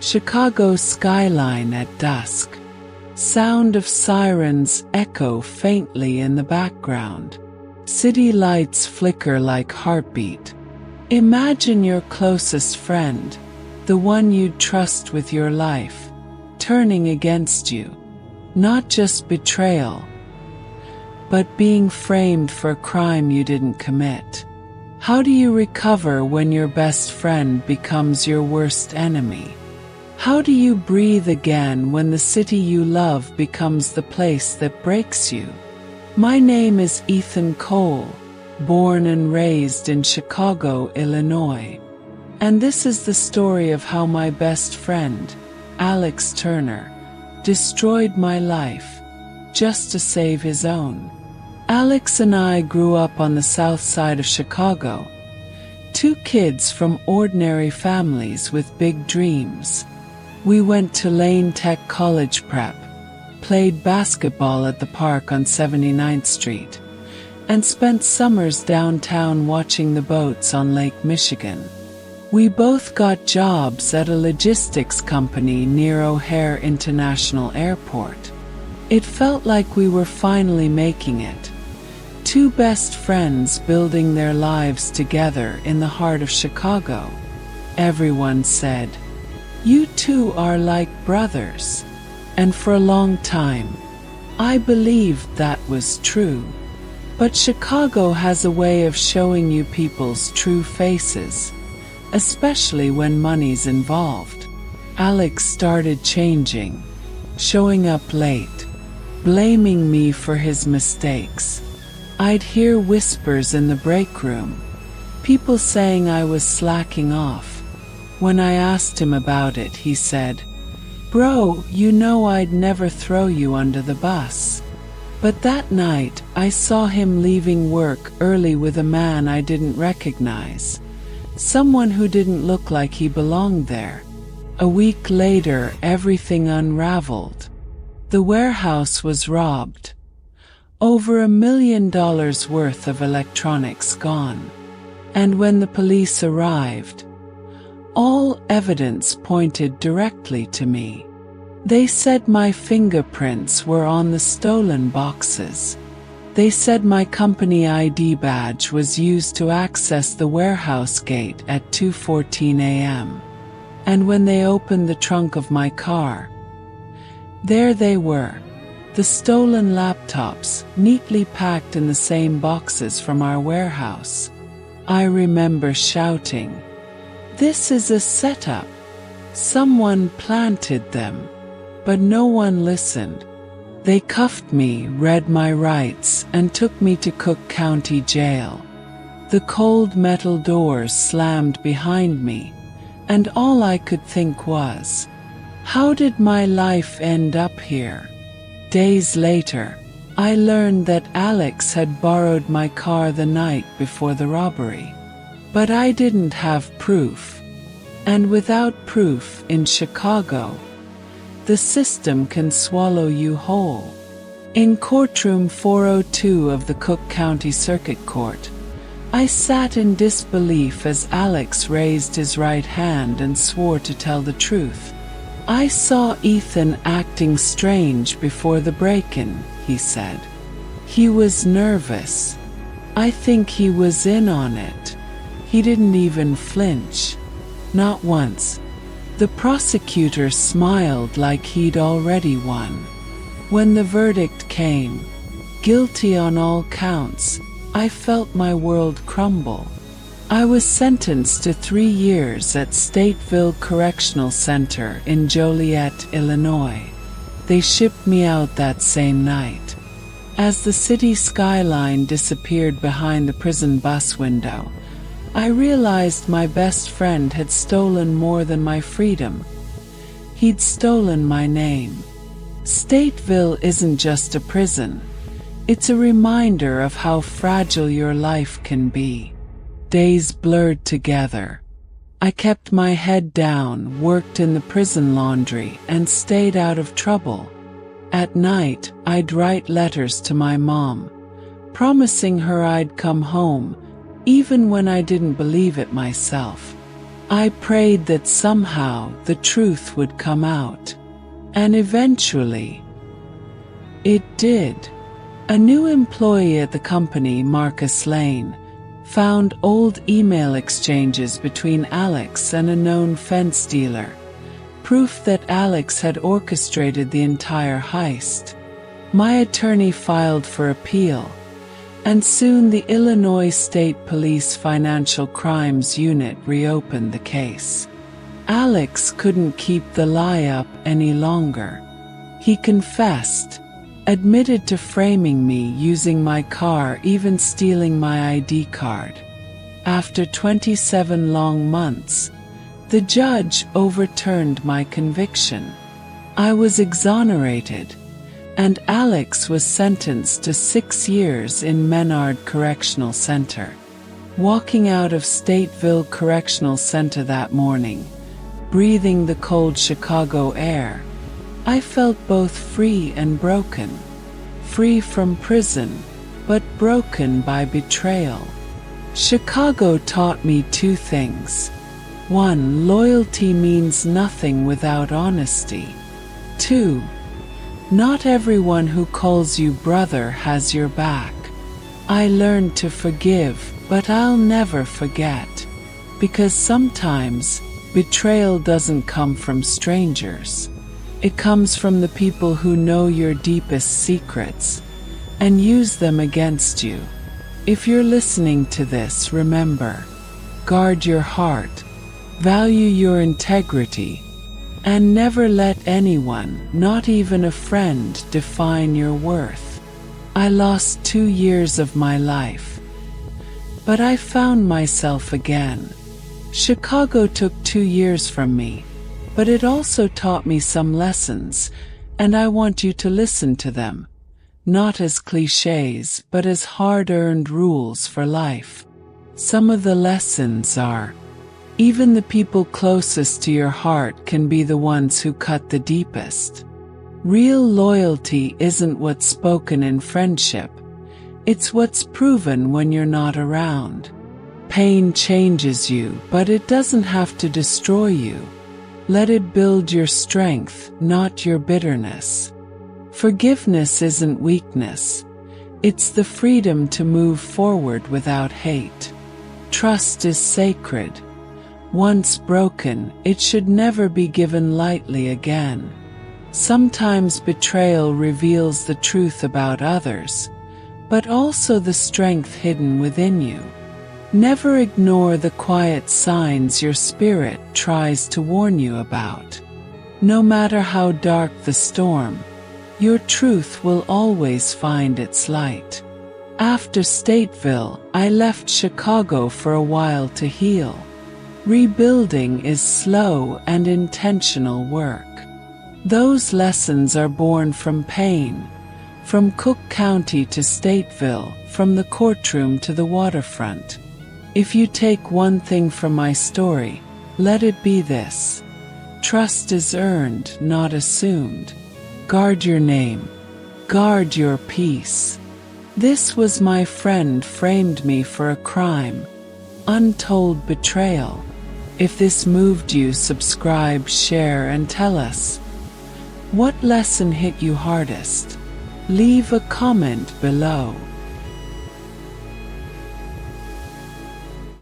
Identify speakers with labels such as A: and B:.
A: Chicago skyline at dusk. Sound of sirens echo faintly in the background. City lights flicker like heartbeat. Imagine your closest friend, the one you'd trust with your life, turning against you. Not just betrayal, but being framed for a crime you didn't commit. How do you recover when your best friend becomes your worst enemy? How do you breathe again when the city you love becomes the place that breaks you? My name is Ethan Cole, born and raised in Chicago, Illinois. And this is the story of how my best friend, Alex Turner, destroyed my life just to save his own. Alex and I grew up on the south side of Chicago, two kids from ordinary families with big dreams. We went to Lane Tech College Prep, played basketball at the park on 79th Street, and spent summers downtown watching the boats on Lake Michigan. We both got jobs at a logistics company near O'Hare International Airport. It felt like we were finally making it. Two best friends building their lives together in the heart of Chicago. Everyone said, "You two are like brothers." And for a long time, I believed that was true. But Chicago has a way of showing you people's true faces, especially when money's involved. Alex started changing, showing up late, blaming me for his mistakes. I'd hear whispers in the break room, people saying I was slacking off. When I asked him about it, he said, "Bro, you know I'd never throw you under the bus." But that night, I saw him leaving work early with a man I didn't recognize, someone who didn't look like he belonged there. A week later, everything unraveled. The warehouse was robbed. Over $1 million worth of electronics gone. And when the police arrived, all evidence pointed directly to me. They said my fingerprints were on the stolen boxes. They said my company ID badge was used to access the warehouse gate at 2:14 a.m. And when they opened the trunk of my car, there they were, the stolen laptops, neatly packed in the same boxes from our warehouse. I remember shouting, "This is a setup. Someone planted them." But no one listened. They cuffed me, read my rights, and took me to Cook County Jail. The cold metal doors slammed behind me, and all I could think was, how did my life end up here? Days later, I learned that Alex had borrowed my car the night before the robbery. But I didn't have proof. And without proof in Chicago, the system can swallow you whole. In courtroom 402 of the Cook County Circuit Court, I sat in disbelief as Alex raised his right hand and swore to tell the truth. "I saw Ethan acting strange before the break-in," he said. "He was nervous. I think he was in on it." He didn't even flinch. Not once. The prosecutor smiled like he'd already won. When the verdict came, guilty on all counts, I felt my world crumble. I was sentenced to 3 years at Stateville Correctional Center in Joliet, Illinois. They shipped me out that same night. As the city skyline disappeared behind the prison bus window, I realized my best friend had stolen more than my freedom. He'd stolen my name. Stateville isn't just a prison. It's a reminder of how fragile your life can be. Days blurred together. I kept my head down, worked in the prison laundry, and stayed out of trouble. At night, I'd write letters to my mom, promising her I'd come home, even when I didn't believe it myself. I prayed that somehow the truth would come out. And eventually, it did. A new employee at the company, Marcus Lane, found old email exchanges between Alex and a known fence dealer, proof that Alex had orchestrated the entire heist. My attorney filed for appeal, and soon the Illinois State Police Financial Crimes Unit reopened the case. Alex couldn't keep the lie up any longer. He confessed, admitted to framing me using my car, even stealing my ID card. After 27 long months, the judge overturned my conviction. I was exonerated, and Alex was sentenced to 6 years in Menard Correctional Center. Walking out of Stateville Correctional Center that morning, breathing the cold Chicago air, I felt both free and broken. Free from prison, but broken by betrayal. Chicago taught me 2 things. 1. Loyalty means nothing without honesty. 2. Not everyone who calls you brother has your back. I learned to forgive, but I'll never forget. Because sometimes, betrayal doesn't come from strangers. It comes from the people who know your deepest secrets and use them against you. If you're listening to this, remember, guard your heart, value your integrity, and never let anyone, not even a friend, define your worth. I lost 2 years of my life, but I found myself again. Chicago took 2 years from me, but it also taught me some lessons, and I want you to listen to them, not as cliches, but as hard-earned rules for life. Some of the lessons are, even the people closest to your heart can be the ones who cut the deepest. Real loyalty isn't what's spoken in friendship, it's what's proven when you're not around. Pain changes you, but it doesn't have to destroy you. Let it build your strength, not your bitterness. Forgiveness isn't weakness. It's the freedom to move forward without hate. Trust is sacred. Once broken, it should never be given lightly again. Sometimes betrayal reveals the truth about others, but also the strength hidden within you. Never ignore the quiet signs your spirit tries to warn you about. No matter how dark the storm, your truth will always find its light. After Stateville, I left Chicago for a while to heal. Rebuilding is slow and intentional work. Those lessons are born from pain, from Cook County to Stateville, from the courtroom to the waterfront. If you take one thing from my story, let it be this: trust is earned, not assumed. Guard your name. Guard your peace. This was My Friend Framed Me for a Crime. Untold Betrayal. If this moved you, subscribe, share, and tell us. What lesson hit you hardest? Leave a comment below.